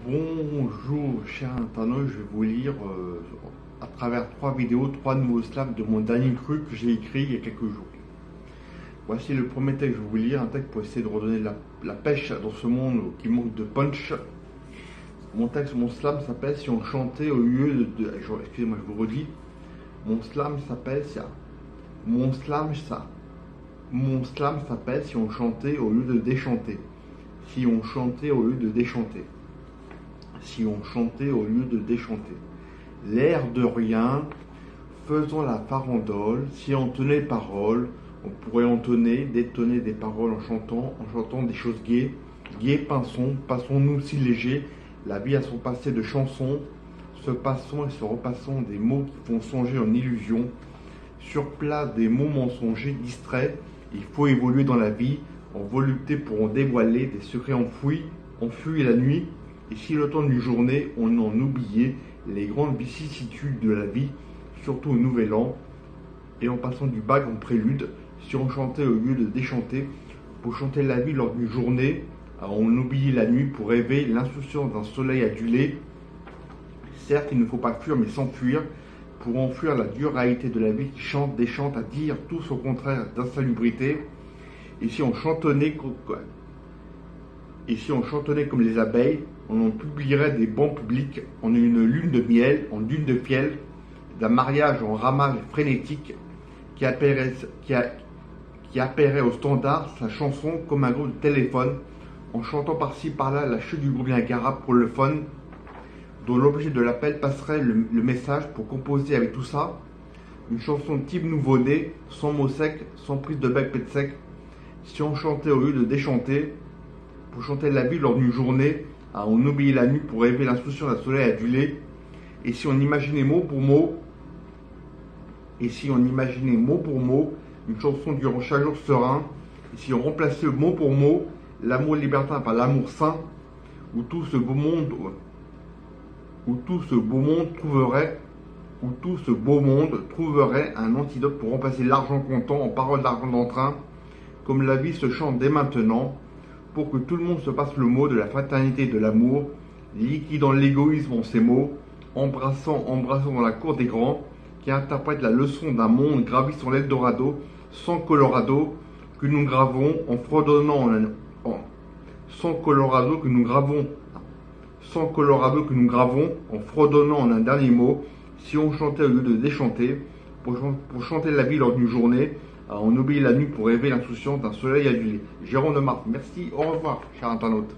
Bonjour chers internautes, je vais vous lire à travers 3 vidéos, 3 nouveaux slams de mon dernier truc que j'ai écrit il y a quelques jours. Voici le premier texte que je vais vous lire, un texte pour essayer de redonner la pêche dans ce monde qui manque de punch. Mon slam s'appelle Si on chantait au lieu de excusez-moi, je vous redis. Mon slam s'appelle Si on chantait au lieu de déchanter. Si on chantait au lieu de déchanter. Si on chantait au lieu de déchanter. L'air de rien, faisant la farandole, si on tenait parole, on pourrait détonner des paroles en chantant des choses gaies. Gaies, passons-nous si légers, la vie a son passé de chansons, se passons et se repassons des mots qui font songer en illusion, sur plat des mots mensongers, distraits, il faut évoluer dans la vie, en volupté pour en dévoiler des secrets enfouis la nuit. Et si le temps d'une journée, on en oubliait les grandes vicissitudes de la vie, surtout au nouvel an, et en passant du bac en prélude, si on chantait au lieu de déchanter, pour chanter la vie lors d'une journée, on oubliait la nuit pour rêver l'insouciance d'un soleil adulé. Certes, il ne faut pas fuir, mais s'enfuir, pour enfuir la dure réalité de la vie qui chante, déchante, à dire tout au contraire d'insalubrité. Et si on chantonnait comme les abeilles, on en publierait des bancs publics en une lune de miel, en dune de fiel, d'un mariage en ramage frénétique qui appairait au standard sa chanson comme un groupe de téléphone, en chantant par-ci par-là la chute du groupe Niagara pour le fun, dont l'objet de l'appel passerait le message pour composer avec tout ça une chanson de type nouveau-né, sans mots secs, sans prise de bec pète sec. Si on chantait au lieu de déchanter, pour chanter la vie lors d'une journée, on oubliait la nuit pour rêver l'insouciance d'un soleil adulé. Et si on imaginait mot pour mot, une chanson durant chaque jour serein, et si on remplaçait mot pour mot l'amour libertin par l'amour saint, où tout ce beau monde trouverait un antidote pour remplacer l'argent comptant en paroles d'argent d'entrain, comme la vie se chante dès maintenant, pour que tout le monde se passe le mot de la fraternité et de l'amour, liquidant l'égoïsme en ces mots, embrassant dans la cour des grands, qui interprètent la leçon d'un monde gravi sur l'Eldorado, sans Colorado, que nous gravons en fredonnant en un dernier mot, si on chantait au lieu de déchanter, pour chanter la vie lors d'une journée, on oublie la nuit pour rêver l'insouciance d'un soleil adulé. Jérôme de Marthe, merci, au revoir, chers internautes.